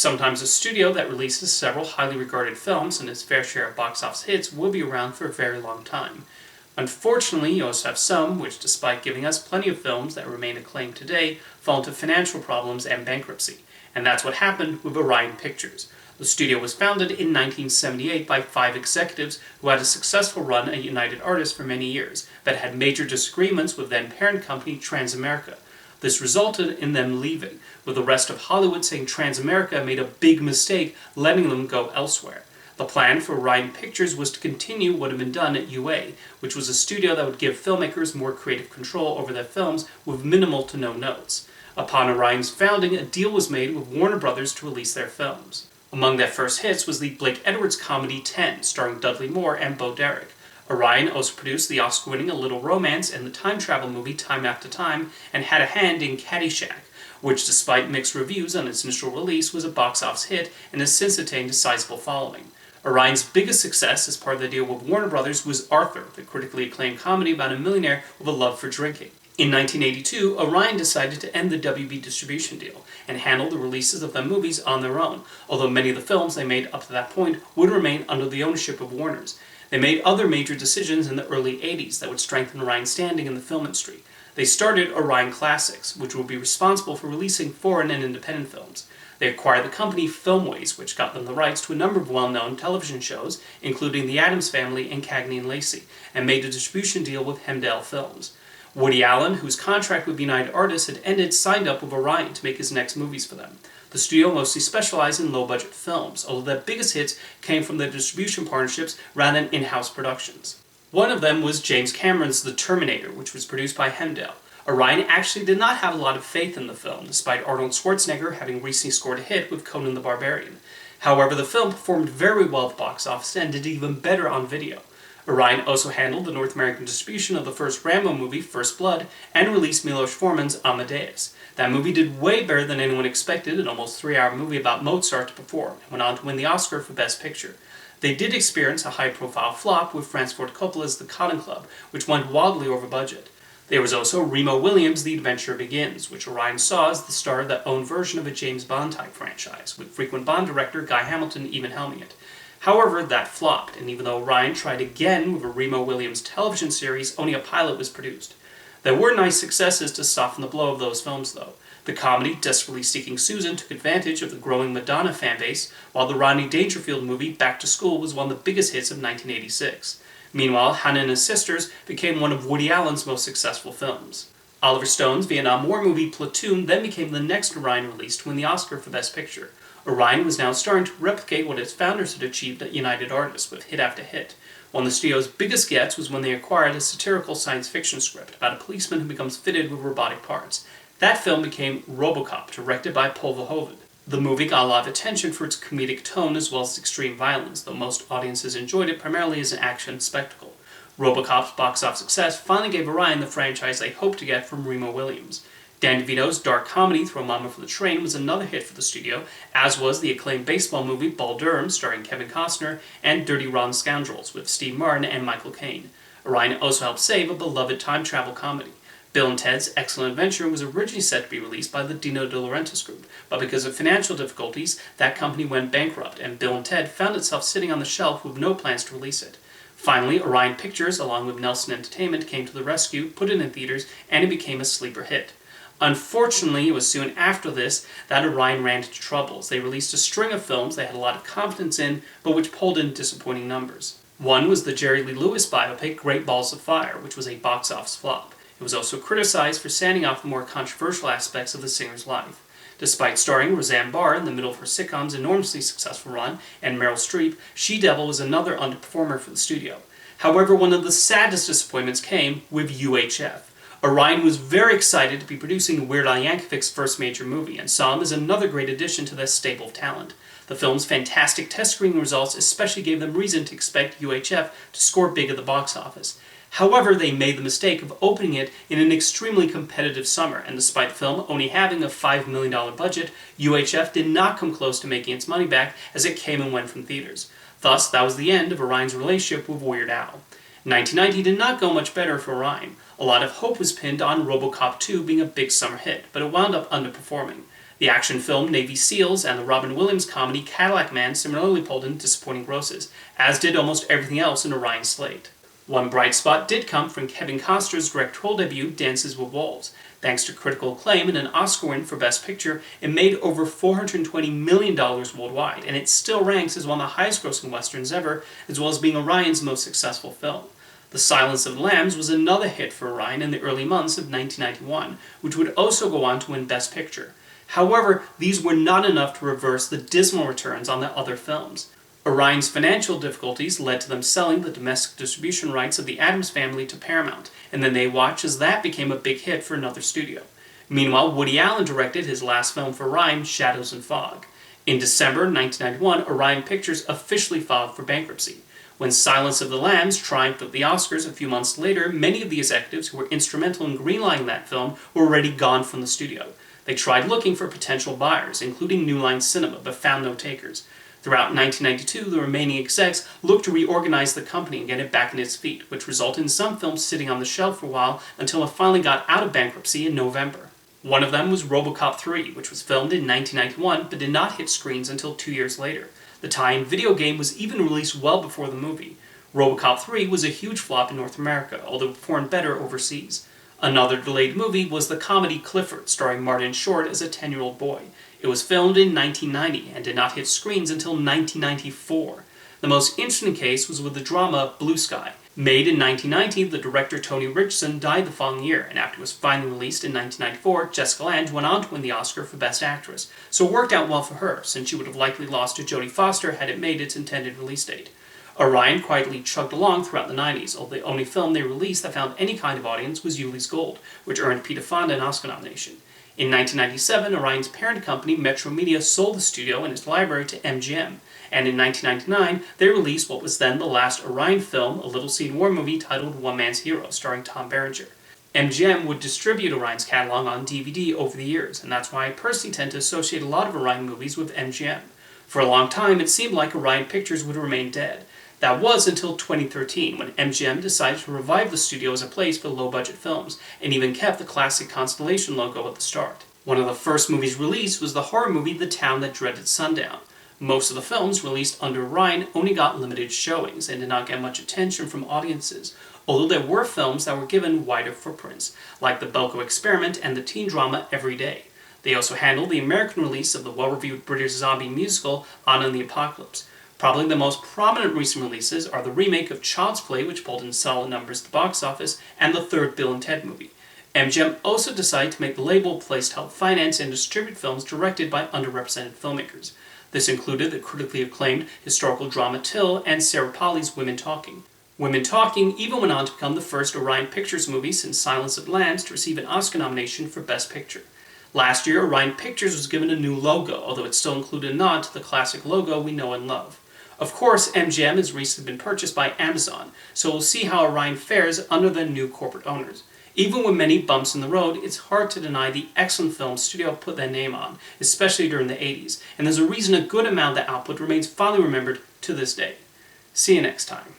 Sometimes a studio that releases several highly regarded films and its fair share of box office hits will be around for a very long time. Unfortunately, you also have some which, despite giving us plenty of films that remain acclaimed today, fall into financial problems and bankruptcy. And that's what happened with Orion Pictures. The studio was founded in 1978 by 5 executives who had a successful run at United Artists for many years, but had major disagreements with then parent company Transamerica. This resulted in them leaving, with the rest of Hollywood saying Transamerica made a big mistake letting them go elsewhere. The plan for Orion Pictures was to continue what had been done at UA, which was a studio that would give filmmakers more creative control over their films with minimal to no notes. Upon Orion's founding, a deal was made with Warner Brothers to release their films. Among their first hits was the Blake Edwards comedy 10, starring Dudley Moore and Bo Derek. Orion also produced the Oscar-winning A Little Romance and the time travel movie Time After Time, and had a hand in Caddyshack, which, despite mixed reviews on its initial release, was a box office hit and has since attained a sizable following. Orion's biggest success as part of the deal with Warner Brothers was Arthur, the critically acclaimed comedy about a millionaire with a love for drinking. In 1982, Orion decided to end the WB distribution deal and handle the releases of their movies on their own, although many of the films they made up to that point would remain under the ownership of Warner's. They made other major decisions in the early 80s that would strengthen Orion's standing in the film industry. They started Orion Classics, which would be responsible for releasing foreign and independent films. They acquired the company Filmways, which got them the rights to a number of well-known television shows, including The Addams Family and Cagney and Lacey, and made a distribution deal with Hemdale Films. Woody Allen, whose contract with United Artists had ended, signed up with Orion to make his next movies for them. The studio mostly specialized in low-budget films, although their biggest hits came from their distribution partnerships rather than in-house productions. One of them was James Cameron's The Terminator, which was produced by Hemdale. Orion actually did not have a lot of faith in the film, despite Arnold Schwarzenegger having recently scored a hit with Conan the Barbarian. However, the film performed very well at the box office and did even better on video. Orion also handled the North American distribution of the first Rambo movie, First Blood, and released Milos Forman's Amadeus. That movie did way better than anyone expected, an almost 3-hour movie about Mozart to perform, and went on to win the Oscar for Best Picture. They did experience a high-profile flop with Francis Ford Coppola's The Cotton Club, which went wildly over budget. There was also Remo Williams' The Adventure Begins, which Orion saw as the start of their own version of a James Bond-type franchise, with frequent Bond director Guy Hamilton even helming it. However, that flopped, and even though Orion tried again with a Remo Williams television series, only a pilot was produced. There were nice successes to soften the blow of those films, though. The comedy Desperately Seeking Susan took advantage of the growing Madonna fanbase, while the Rodney Dangerfield movie Back to School was one of the biggest hits of 1986. Meanwhile, Hannah and His Sisters became one of Woody Allen's most successful films. Oliver Stone's Vietnam War movie Platoon then became the next Orion release to win the Oscar for Best Picture. Orion was now starting to replicate what its founders had achieved at United Artists with hit after hit. One of the studio's biggest gets was when they acquired a satirical science fiction script about a policeman who becomes fitted with robotic parts. That film became RoboCop, directed by Paul Verhoeven. The movie got a lot of attention for its comedic tone as well as extreme violence, though most audiences enjoyed it primarily as an action spectacle. RoboCop's box office success finally gave Orion the franchise they hoped to get from Remo Williams. Dan DeVito's dark comedy Throw Mama from the Train was another hit for the studio, as was the acclaimed baseball movie Bull Durham, starring Kevin Costner, and Dirty Rotten Scoundrels with Steve Martin and Michael Caine. Orion also helped save a beloved time travel comedy. Bill and Ted's Excellent Adventure was originally set to be released by the Dino De Laurentiis Group, but because of financial difficulties, that company went bankrupt, and Bill and Ted found itself sitting on the shelf with no plans to release it. Finally, Orion Pictures, along with Nelson Entertainment, came to the rescue, put it in theaters, and it became a sleeper hit. Unfortunately, it was soon after this that Orion ran into troubles. They released a string of films they had a lot of confidence in, but which pulled in disappointing numbers. One was the Jerry Lee Lewis biopic Great Balls of Fire, which was a box office flop. It was also criticized for sanding off the more controversial aspects of the singer's life. Despite starring Roseanne Barr in the middle of her sitcom's enormously successful run, and Meryl Streep, She-Devil was another underperformer for the studio. However, one of the saddest disappointments came with UHF. Orion was very excited to be producing Weird Al Yankovic's first major movie, and saw him as another great addition to their stable of talent. The film's fantastic test screening results especially gave them reason to expect UHF to score big at the box office. However, they made the mistake of opening it in an extremely competitive summer, and despite the film only having a $5 million budget, UHF did not come close to making its money back as it came and went from theaters. Thus, that was the end of Orion's relationship with Weird Al. 1990 did not go much better for Orion. A lot of hope was pinned on RoboCop 2 being a big summer hit, but it wound up underperforming. The action film Navy SEALs and the Robin Williams comedy Cadillac Man similarly pulled in disappointing grosses, as did almost everything else in Orion's slate. One bright spot did come from Kevin Costner's directorial debut Dances with Wolves. Thanks to critical acclaim and an Oscar win for Best Picture, it made over $420 million worldwide, and it still ranks as one of the highest-grossing westerns ever, as well as being Orion's most successful film. The Silence of the Lambs was another hit for Orion in the early months of 1991, which would also go on to win Best Picture. However, these were not enough to reverse the dismal returns on the other films. Orion's financial difficulties led to them selling the domestic distribution rights of the Addams Family to Paramount, and then they watched as that became a big hit for another studio. Meanwhile, Woody Allen directed his last film for Orion, Shadows and Fog. In December 1991, Orion Pictures officially filed for bankruptcy. When Silence of the Lambs triumphed at the Oscars a few months later, many of the executives who were instrumental in greenlighting that film were already gone from the studio. They tried looking for potential buyers, including New Line Cinema, but found no takers. Throughout 1992, the remaining execs looked to reorganize the company and get it back on its feet, which resulted in some films sitting on the shelf for a while until it finally got out of bankruptcy in November. One of them was RoboCop 3, which was filmed in 1991 but did not hit screens until 2 years later. The tie-in video game was even released well before the movie. RoboCop 3 was a huge flop in North America, although it performed better overseas. Another delayed movie was the comedy Clifford, starring Martin Short as a 10-year-old boy. It was filmed in 1990 and did not hit screens until 1994. The most interesting case was with the drama Blue Sky. Made in 1990, the director Tony Richardson died the following year, and after it was finally released in 1994, Jessica Lange went on to win the Oscar for Best Actress. So it worked out well for her, since she would have likely lost to Jodie Foster had it made its intended release date. Orion quietly chugged along throughout the 90s, although the only film they released that found any kind of audience was Yuli's Gold, which earned Peter Fonda an Oscar nomination. In 1997, Orion's parent company, Metro Media, sold the studio and its library to MGM, and in 1999, they released what was then the last Orion film, a little-seen war movie titled One Man's Hero, starring Tom Berenger. MGM would distribute Orion's catalog on DVD over the years, and that's why I personally tend to associate a lot of Orion movies with MGM. For a long time, it seemed like Orion Pictures would remain dead. That was until 2013, when MGM decided to revive the studio as a place for low-budget films, and even kept the classic Constellation logo at the start. One of the first movies released was the horror movie The Town That Dreaded Sundown. Most of the films released under Orion only got limited showings and did not get much attention from audiences, although there were films that were given wider footprints, like The Belko Experiment and the teen drama Every Day. They also handled the American release of the well-reviewed British zombie musical On in the Apocalypse. Probably the most prominent recent releases are the remake of Child's Play, which pulled in solid numbers at the box office, and the third Bill and Ted movie. MGM also decided to make the label a place to help finance and distribute films directed by underrepresented filmmakers. This included the critically acclaimed historical drama Till and Sarah Polley's Women Talking. Women Talking even went on to become the first Orion Pictures movie since Silence of the Lambs to receive an Oscar nomination for Best Picture. Last year, Orion Pictures was given a new logo, although it still included a nod to the classic logo we know and love. Of course, MGM has recently been purchased by Amazon, so we'll see how Orion fares under the new corporate owners. Even with many bumps in the road, it's hard to deny the excellent films studio put their name on, especially during the 80s, and there's a reason a good amount of the output remains fondly remembered to this day. See you next time.